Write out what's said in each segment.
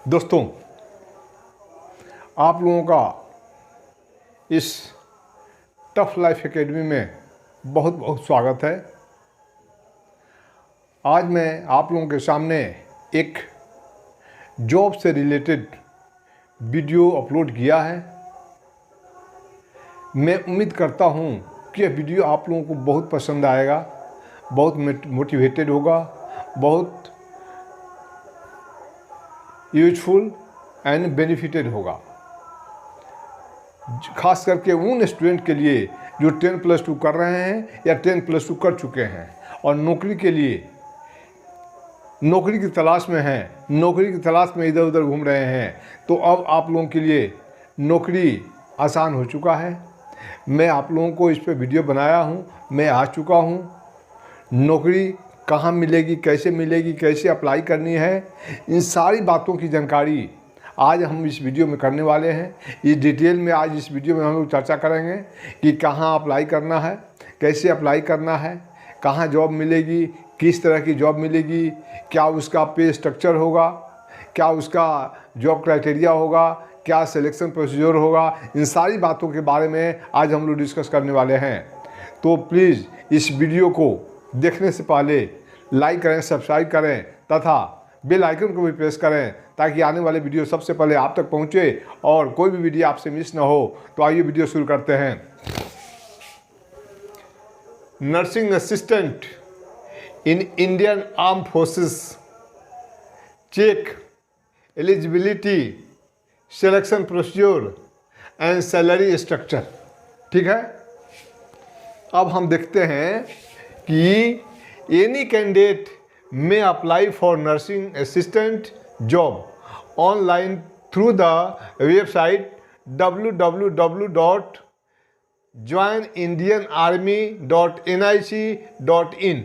दोस्तों, आप लोगों का इस टफ लाइफ एकेडमी में बहुत बहुत स्वागत है। आज मैं आप लोगों के सामने एक जॉब से रिलेटेड वीडियो अपलोड किया है। मैं उम्मीद करता हूं कि यह वीडियो आप लोगों को बहुत पसंद आएगा, बहुत मोटिवेटेड होगा, बहुत यूजफुल एंड बेनिफिटेड होगा, खास करके उन स्टूडेंट के लिए जो 10+2 कर रहे हैं या 10+2 कर चुके हैं और नौकरी के लिए नौकरी की तलाश में हैं, नौकरी की तलाश में इधर उधर घूम रहे हैं। तो अब आप लोगों के लिए नौकरी आसान हो चुका है। मैं आप लोगों को इस पे वीडियो बनाया हूँ, मैं आ चुका हूँ। नौकरी कहाँ मिलेगी, कैसे मिलेगी, कैसे अप्लाई करनी है, इन सारी बातों की जानकारी आज हम इस वीडियो में करने वाले हैं। इस डिटेल में आज इस वीडियो में हम लोग चर्चा करेंगे कि कहाँ अप्लाई करना है, कैसे अप्लाई करना है, कहाँ जॉब मिलेगी, किस तरह की जॉब मिलेगी, क्या उसका पे स्ट्रक्चर होगा, क्या उसका जॉब क्राइटेरिया होगा, क्या सिलेक्शन प्रोसीजर होगा। इन सारी बातों के बारे में आज हम लोग डिस्कस करने वाले हैं। तो प्लीज़ इस वीडियो को देखने से पहले लाइक करें, सब्सक्राइब करें तथा बेल आइकन को भी प्रेस करें ताकि आने वाले वीडियो सबसे पहले आप तक पहुंचे और कोई भी वीडियो आपसे मिस ना हो। तो आइए वीडियो शुरू करते हैं। Nursing assistant in Indian arm forces, check eligibility, selection procedure and salary structure. ठीक है, अब हम देखते हैं कि any candidate may apply for nursing assistant job online through the website www.joinindianarmy.nic.in।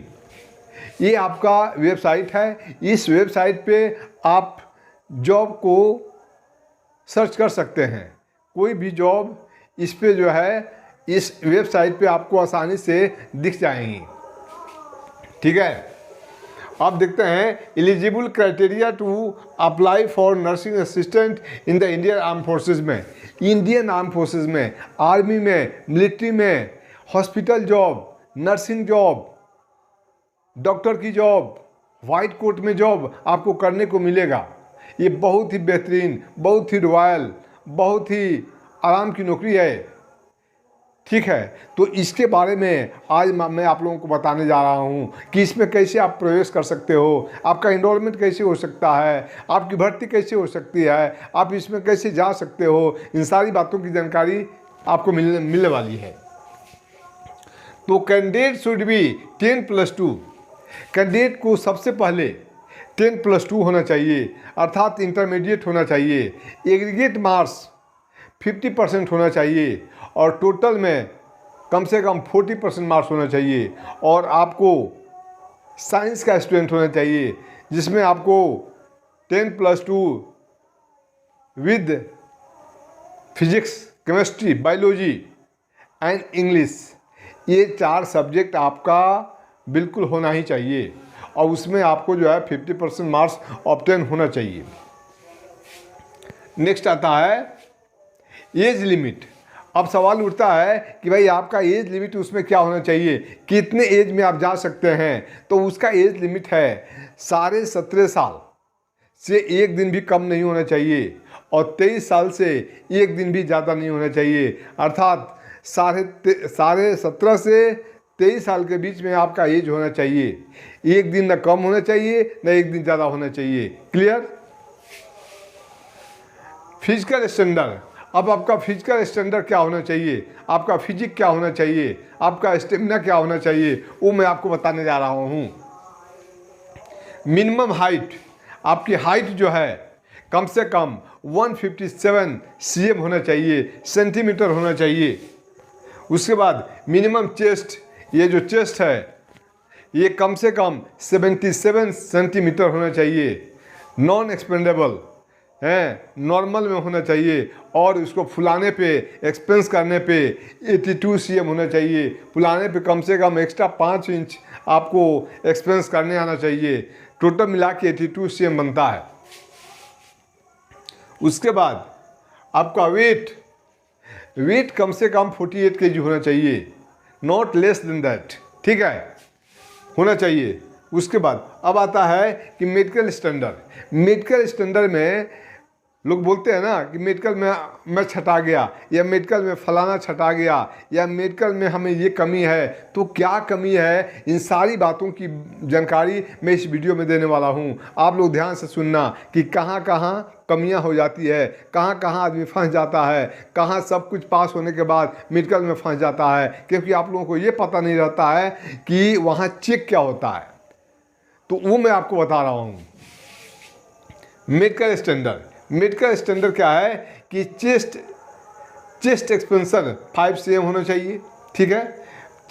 ये आपका वेबसाइट है। इस वेबसाइट पे आप जॉब को सर्च कर सकते हैं। कोई भी जॉब इस पे जो है इस वेबसाइट पे आपको आसानी से दिख जाएंगी। ठीक है, आप देखते हैं eligible criteria to apply for nursing assistant in the Indian arm forces में, इंडियन आर्म फोर्सेस में, आर्मी में, मिलिट्री में, hospital job, nursing job, doctor की जॉब, वाइट कोट में जॉब आपको करने को मिलेगा। ये बहुत ही बेहतरीन, बहुत ही रॉयल, बहुत ही आराम की नौकरी है। ठीक है, तो इसके बारे में आज मैं आप लोगों को बताने जा रहा हूँ कि इसमें कैसे आप प्रवेश कर सकते हो, आपका इनरोलमेंट कैसे हो सकता है, आपकी भर्ती कैसे हो सकती है, आप इसमें कैसे जा सकते हो। इन सारी बातों की जानकारी आपको मिलने वाली है। तो कैंडिडेट शुड बी 10+2। कैंडिडेट को सबसे पहले 10+2 होना चाहिए, अर्थात इंटरमीडिएट होना चाहिए। एग्रीगेट मार्क्स 50% होना चाहिए और टोटल में कम से कम 40% मार्क्स होना चाहिए। और आपको साइंस का स्टूडेंट होना चाहिए जिसमें आपको 10+2 with physics, chemistry, biology and English, ये 4 सब्जेक्ट आपका बिल्कुल होना ही चाहिए और उसमें आपको जो है 50% मार्क्स ऑब्टेन होना चाहिए। नेक्स्ट आता है एज लिमिट। अब सवाल उठता है कि भाई आपका एज लिमिट उसमें क्या होना चाहिए, कितने एज में आप जा सकते हैं। तो उसका एज लिमिट है 17.5 साल से 1 दिन भी कम नहीं होना चाहिए और 23 साल से 1 दिन भी ज़्यादा नहीं होना चाहिए। अर्थात 17.5 से 23 साल के बीच में आपका एज होना चाहिए। 1 दिन ना कम होना चाहिए ना 1 दिन ज़्यादा होना चाहिए। क्लियर। Physical standard. अब आपका फिजिकल स्टैंडर्ड क्या होना चाहिए, आपका फिजिक क्या होना चाहिए, आपका स्टेमिना क्या होना चाहिए, वो मैं आपको बताने जा रहा हूँ। मिनिमम हाइट, आपकी हाइट जो है कम से कम 157 cm होना चाहिए, सेंटीमीटर होना चाहिए। उसके बाद मिनिमम चेस्ट, ये जो चेस्ट है ये कम से कम 77 सेंटीमीटर होना चाहिए। नॉन एक्सपेंडेबल है, नॉर्मल में होना चाहिए और इसको फुलाने पे, एक्सपेंस करने पे 82 cm होना चाहिए। फुलाने पे कम से कम एक्स्ट्रा 5 इंच आपको एक्सपेंस करने आना चाहिए। टोटल मिला के 82 cm बनता है। उसके बाद आपका वेट कम से कम 48 kg होना चाहिए, नॉट लेस देन दैट, ठीक है, होना चाहिए। उसके बाद अब आता है कि मेडिकल स्टैंडर्ड में लोग बोलते हैं ना कि मेडिकल में मैं छटा गया, या मेडिकल में फलाना छटा गया, या मेडिकल में हमें ये कमी है। तो क्या कमी है, इन सारी बातों की जानकारी मैं इस वीडियो में देने वाला हूँ। आप लोग ध्यान से सुनना कि कहाँ कहाँ कमियाँ हो जाती है, कहाँ कहाँ आदमी फंस जाता है, कहाँ सब कुछ पास होने के बाद मेडिकल में फंस जाता है, क्योंकि आप लोगों को ये पता नहीं रहता है कि वहाँ चेक क्या होता है। तो वो मैं आपको बता रहा हूँ। मेडिकल स्टैंडर्ड क्या है कि चेस्ट एक्सपेंशन 5 cm होना चाहिए, ठीक है।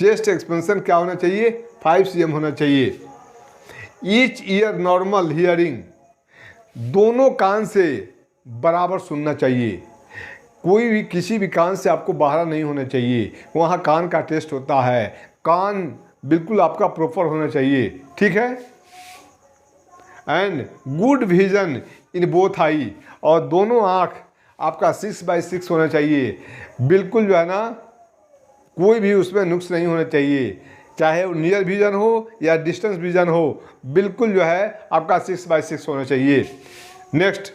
चेस्ट एक्सपेंशन क्या होना चाहिए, 5 cm होना चाहिए। ईच ईयर नॉर्मल हियरिंग, दोनों कान से बराबर सुनना चाहिए, कोई भी किसी भी कान से आपको बाहर नहीं होना चाहिए। वहाँ कान का टेस्ट होता है, कान बिल्कुल आपका प्रॉपर होना चाहिए, ठीक है। And good vision in both I, और दोनों आँख आपका 6/6 होना चाहिए, बिल्कुल जो है ना कोई भी उसमें नुक्स नहीं होना चाहिए, चाहे वो नियर विजन हो या डिस्टेंस विजन हो, बिल्कुल जो है आपका 6/6 होना चाहिए। नेक्स्ट,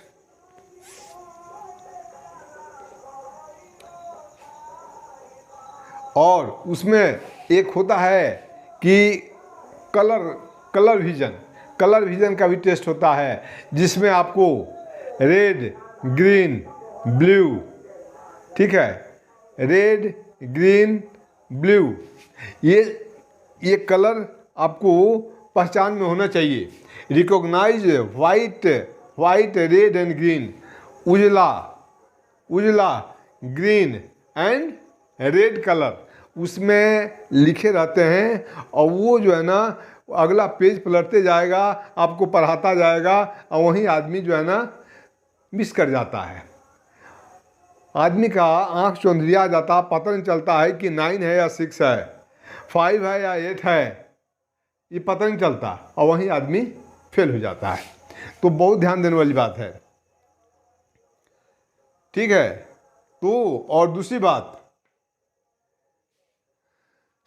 और उसमें एक होता है कि कलर विजन का भी टेस्ट होता है, जिसमें आपको रेड, ग्रीन, ब्लू, ठीक है, रेड, ग्रीन, ब्लू, ये कलर आपको पहचान में होना चाहिए। Recognise white, red and green, उजला, ग्रीन एंड रेड कलर उसमें लिखे रहते हैं, और वो जो है ना अगला पेज पलटते जाएगा, आपको पढ़ाता जाएगा, और वहीं आदमी जो है ना मिस कर जाता है। आदमी का आँख चौंधिया जाता, पता नहीं चलता है कि 9 है या 6 है, 5 है या 8 है, ये पता नहीं चलता, और वहीं आदमी फेल हो जाता है। तो बहुत ध्यान देने वाली बात है, ठीक है। तो और दूसरी बात,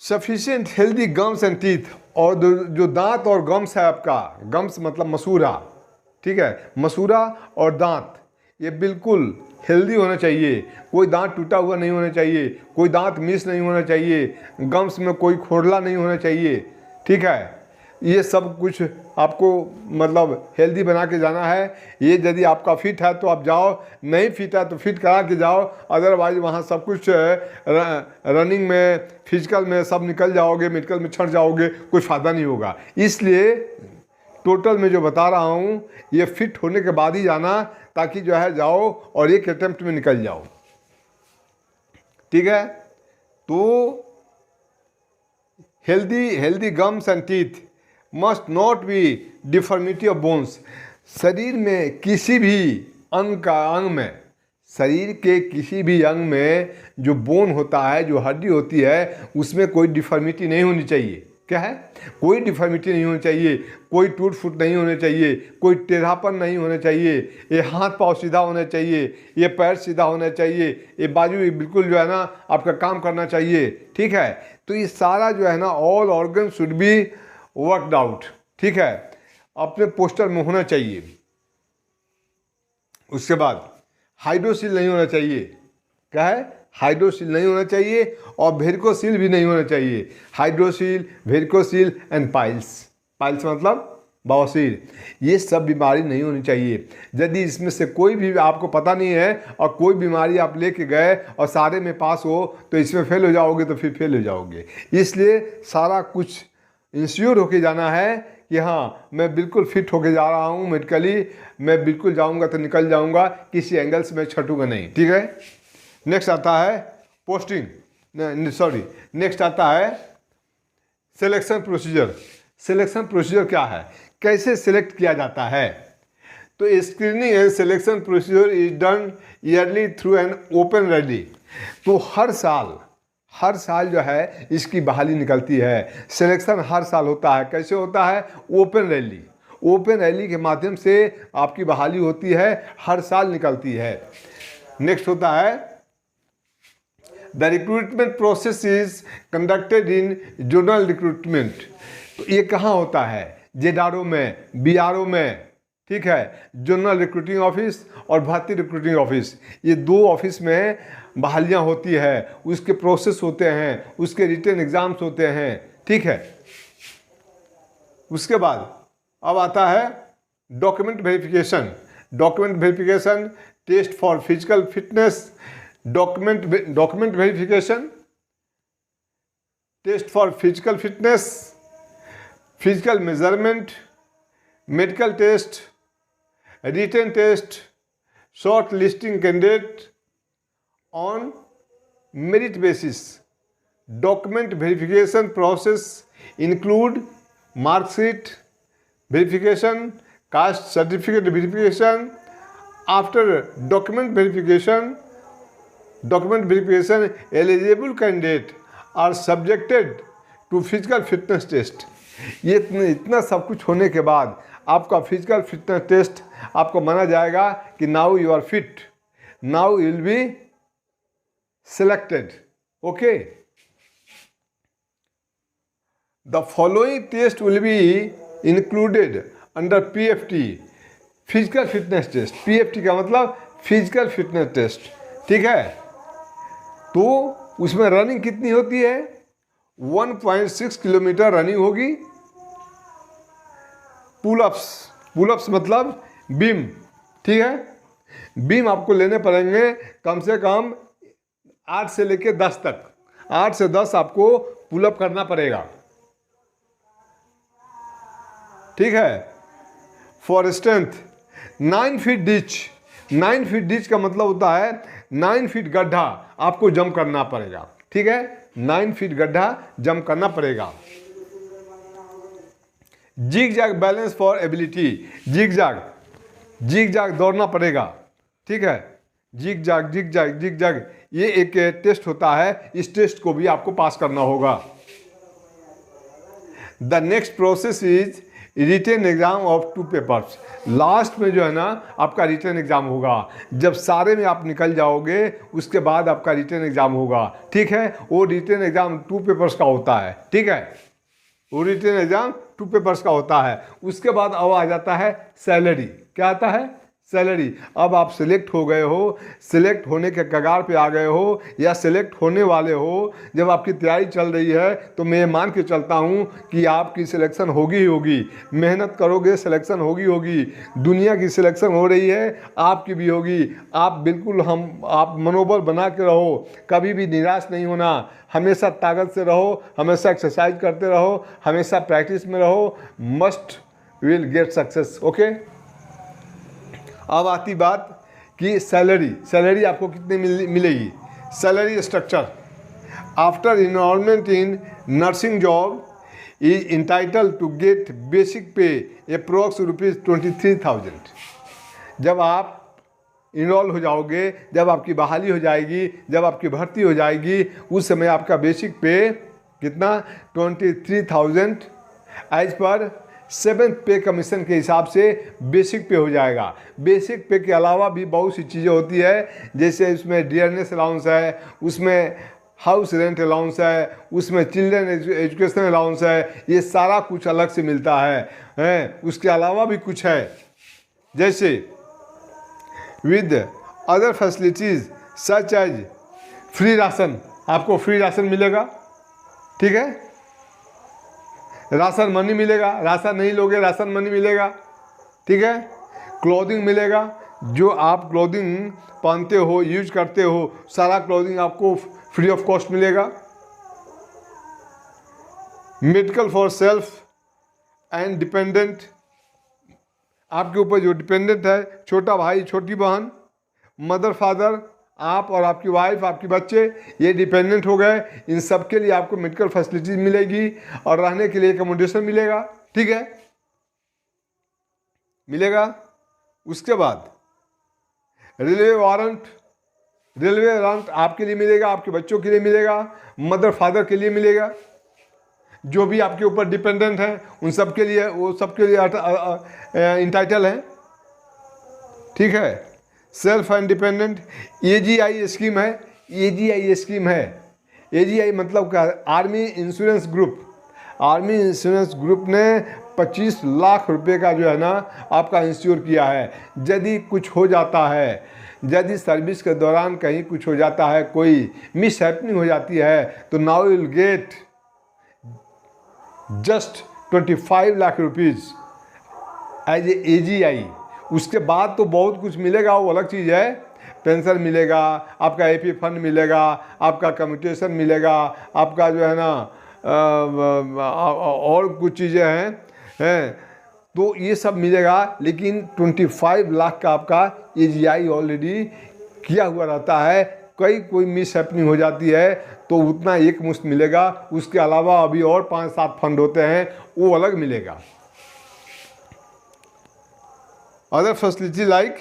sufficient healthy gums and teeth, और जो दांत और गम्स है आपका, गम्स मतलब मसूरा, ठीक है, मसूरा और दांत ये बिल्कुल हेल्दी होना चाहिए, कोई दांत टूटा हुआ नहीं होना चाहिए, कोई दांत मिस नहीं होना चाहिए, गम्स में कोई खोखला नहीं होना चाहिए, ठीक है। ये सब कुछ आपको मतलब हेल्दी बना के जाना है। ये यदि आपका फिट है तो आप जाओ, नहीं फिट है तो फिट करा के जाओ, अदरवाइज वहाँ सब कुछ रनिंग में, फिजिकल में सब निकल जाओगे, मेडिकल में छट जाओगे, कोई फ़ायदा नहीं होगा। इसलिए टोटल में जो बता रहा हूँ ये फिट होने के बाद ही जाना, ताकि जो है जाओ और एक अटेम्प्ट में निकल जाओ, ठीक है। तो healthy gums and teeth must not be deformity of bones, शरीर में किसी भी अंग में, शरीर के किसी भी अंग में जो बोन होता है, जो हड्डी होती है, उसमें कोई डिफॉर्मिटी नहीं होनी चाहिए। क्या है, कोई डिफॉर्मिटी नहीं होनी चाहिए, कोई टूट फूट नहीं होने चाहिए, कोई टेढ़ापन नहीं होना चाहिए, ये हाथ पाँव सीधा होना चाहिए, ये पैर सीधा होना चाहिए, ये बाजू बिल्कुल जो है ना आपका काम करना चाहिए, ठीक है। तो ये सारा जो है ना all organ should be worked out, ठीक है, अपने पोस्टर में होना चाहिए। उसके बाद हाइड्रोसील नहीं होना चाहिए, क्या है, हाइड्रोसील नहीं होना चाहिए, और वेरिकोसील भी नहीं होना चाहिए। हाइड्रोसील, वेरिकोसील एंड पाइल्स मतलब बवासीर, ये सब बीमारी नहीं होनी चाहिए। यदि इसमें से कोई भी आपको पता नहीं है और कोई बीमारी आप लेके गए और सारे में पास हो, तो इसमें फेल हो जाओगे, तो फिर फेल हो जाओगे। इसलिए सारा कुछ इंश्योर होके जाना है कि हाँ मैं बिल्कुल फिट होके जा रहा हूँ मेडिकली, मैं बिल्कुल जाऊँगा तो निकल जाऊँगा, किसी एंगल से मैं छटूँगा नहीं, ठीक है। नेक्स्ट आता है नेक्स्ट आता है सिलेक्शन प्रोसीजर। सिलेक्शन प्रोसीजर क्या है, कैसे सिलेक्ट किया जाता है। तो screening and selection procedure is done yearly through an open rally. तो हर साल जो है इसकी बहाली निकलती है, सिलेक्शन हर साल होता है। कैसे होता है, ओपन रैली। ओपन रैली के माध्यम से आपकी बहाली होती है, हर साल निकलती है। नेक्स्ट होता है the recruitment process is conducted in zonal recruitment. तो ये कहाँ होता है? जेडारो में, बीआरओ में, ठीक है, जोनल रिक्रूटिंग ऑफिस और भारतीय रिक्रूटिंग ऑफिस, ये दो ऑफिस में बहालियाँ होती है, उसके प्रोसेस होते हैं, उसके रिटन एग्जाम्स होते हैं, ठीक है। उसके बाद अब आता है document verification. Document verification, test for physical fitness, document verification, test for physical fitness, physical measurement, medical test, written test, short listing candidate on merit basis. Document verification process include marksheet verification, caste certificate verification. After document verification, eligible candidate are subjected to physical fitness test. ये इतना सब कुछ होने के बाद आपका physical fitness test आपको माना जाएगा कि now you are fit, now you will be selected. Okay. The following test will be included under PFT, physical fitness test. PFT का मतलब फिजिकल फिटनेस टेस्ट, ठीक है। तो उसमें रनिंग कितनी होती है? 1.6 किलोमीटर रनिंग होगी। पुलअप्स मतलब बीम, ठीक है। बीम आपको लेने पड़ेंगे कम से कम 8 से लेकर 10 तक, 8 से 10 आपको पुलअप करना पड़ेगा, ठीक है। For strength 9 feet ditch. 9 feet ditch का मतलब होता है 9 फीट गड्ढा आपको जंप करना पड़ेगा, ठीक है। 9 फीट गड्ढा जंप करना पड़ेगा। Zig zag balance for ability, zig zag दौड़ना पड़ेगा, ठीक है। जिग जैग ये एक टेस्ट होता है, इस टेस्ट को भी आपको पास करना होगा। The next process is written exam of 2 papers. Last में जो है ना आपका रिटन एग्जाम होगा। जब सारे में आप निकल जाओगे उसके बाद आपका रिटन एग्जाम होगा, ठीक है। वो रिटन एग्जाम 2 पेपर्स का होता है, ठीक है। वो रिटन एग्जाम 2 पेपर्स का होता है। उसके बाद अब आ जाता है सैलरी। क्या आता है? सैलरी। अब आप सिलेक्ट हो गए हो, सिलेक्ट होने के कगार पे आ गए हो या सिलेक्ट होने वाले हो, जब आपकी तैयारी चल रही है तो मैं मान के चलता हूँ कि आपकी सिलेक्शन होगी ही होगी। मेहनत करोगे सिलेक्शन होगी। दुनिया की सिलेक्शन हो रही है, आपकी भी होगी। आप बिल्कुल आप मनोबल बना के रहो, कभी भी निराश नहीं होना, हमेशा ताकत से रहो, हमेशा एक्सरसाइज करते रहो, हमेशा प्रैक्टिस में रहो। Must will get success. Okay. अब आती बात कि सैलरी आपको कितनी मिलेगी। Salary structure, after enrolment in nursing job is entitle to get basic pay approx ₹23,000। जब आप इनरोल हो जाओगे, जब आपकी बहाली हो जाएगी, जब आपकी भर्ती हो जाएगी, उस समय आपका बेसिक पे कितना? 23,000 एज पर 7th पे कमीशन के हिसाब से बेसिक पे हो जाएगा। बेसिक पे के अलावा भी बहुत सी चीज़ें होती है, जैसे उसमें डियरनेस अलाउंस है, उसमें हाउस रेंट अलाउंस है, उसमें चिल्ड्रन एजुकेशन अलाउंस है। ये सारा कुछ अलग से मिलता है। उसके अलावा भी कुछ है, जैसे with other facilities such as free ration. आपको फ्री राशन मिलेगा, ठीक है। राशन मनी मिलेगा, राशन नहीं लोगे राशन मनी मिलेगा, ठीक है। क्लोथिंग मिलेगा, जो आप क्लोथिंग पहनते हो, यूज करते हो, सारा क्लोथिंग आपको फ्री ऑफ कॉस्ट मिलेगा। Medical for self and dependent, आपके ऊपर जो डिपेंडेंट है, छोटा भाई छोटी बहन, मदर फादर, आप और आपकी वाइफ, आपके बच्चे, ये डिपेंडेंट हो गए। इन सब के लिए आपको मेडिकल फैसिलिटीज मिलेगी और रहने के लिए एकोमोडेशन मिलेगा, ठीक है, मिलेगा। उसके बाद रेलवे वारंट आपके लिए मिलेगा, आपके बच्चों के लिए मिलेगा, मदर फादर के लिए मिलेगा। जो भी आपके ऊपर डिपेंडेंट हैं उन सब के लिए, वो सबके लिए इंटाइटल हैं। ठीक है, self and dependent AGI scheme है। AGI स्कीम है, AGI मतलब क्या है? Army insurance group. Army insurance group ने 25 लाख रुपए का जो है ना आपका इंश्योर किया है। यदि कुछ हो जाता है, यदि सर्विस के दौरान कहीं कुछ हो जाता है, कोई मिस हैपनिंग हो जाती है, तो now will get just 25 lakh rupees as a AGI। उसके बाद तो बहुत कुछ मिलेगा, वो अलग चीज़ है। पेंशन मिलेगा, आपका AP फंड मिलेगा, आपका कम्यूटेशन मिलेगा, आपका जो है ना और कुछ चीज़ें हैं तो ये सब मिलेगा। लेकिन 25 लाख का आपका AGI ऑलरेडी किया हुआ रहता है। कोई मिस हैपनिंग हो जाती है तो उतना एक मुश्त मिलेगा। उसके अलावा अभी और 5-7 फंड होते हैं, वो अलग मिलेगा। Other facility like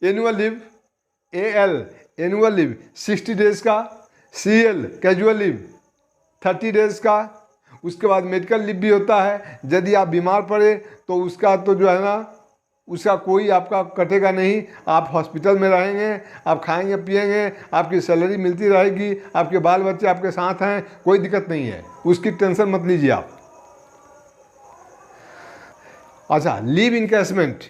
annual leave, AL annual leave 60 days का, CL कैजुअल लीव 30 डेज़ का। उसके बाद मेडिकल लीव भी होता है। यदि आप बीमार पड़े तो उसका तो जो है ना उसका कोई आपका कटेगा नहीं। आप हॉस्पिटल में रहेंगे, आप खाएंगे पिएंगे, आपकी सैलरी मिलती रहेगी, आपके बाल बच्चे आपके साथ हैं, कोई दिक्कत नहीं है, उसकी टेंशन मत लीजिए आप। अच्छा, लीव इनकैशमेंट,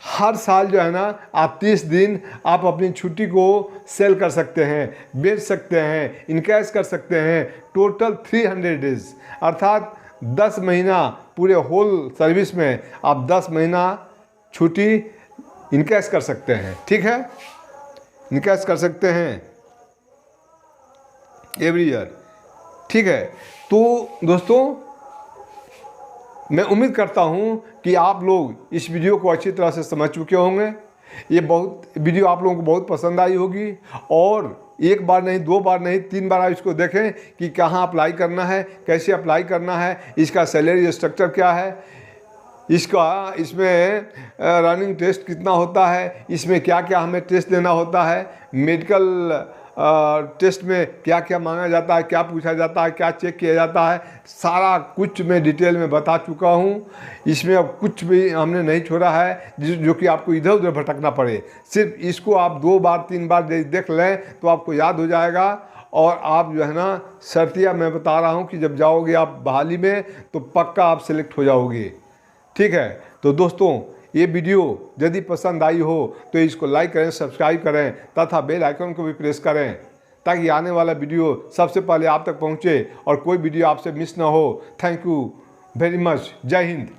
हर साल जो है ना आप 30 दिन आप अपनी छुट्टी को सेल कर सकते हैं, बेच सकते हैं, इनकैश कर सकते हैं। टोटल 300 डेज़, अर्थात 10 महीना पूरे होल सर्विस में आप 10 महीना छुट्टी इनकैश कर सकते हैं। ठीक है, इनकैश कर सकते हैं एवरी ईयर। ठीक है, तो दोस्तों मैं उम्मीद करता हूं कि आप लोग इस वीडियो को अच्छी तरह से समझ चुके होंगे। ये वीडियो आप लोगों को बहुत पसंद आई होगी और एक बार नहीं, 2 बार नहीं, 3 बार आप इसको देखें कि कहाँ अप्लाई करना है, कैसे अप्लाई करना है, इसका सैलरी स्ट्रक्चर क्या है, इसमें रनिंग टेस्ट कितना होता है, इसमें क्या क्या हमें टेस्ट देना होता है, मेडिकल टेस्ट में क्या क्या मांगा जाता है, क्या पूछा जाता है, क्या चेक किया जाता है, सारा कुछ मैं डिटेल में बता चुका हूँ। इसमें अब कुछ भी हमने नहीं छोड़ा है जो कि आपको इधर उधर भटकना पड़े। सिर्फ इसको आप 2 बार 3 बार देख लें तो आपको याद हो जाएगा और आप जो है ना शर्तिया मैं बता रहा हूँ कि जब जाओगे आप बहाली में तो पक्का आप सिलेक्ट हो जाओगे। ठीक है, तो दोस्तों ये वीडियो यदि पसंद आई हो तो इसको लाइक करें, सब्सक्राइब करें तथा बेल आइकन को भी प्रेस करें ताकि आने वाला वीडियो सबसे पहले आप तक पहुंचे और कोई वीडियो आपसे मिस ना हो। Thank you very much. जय हिंद।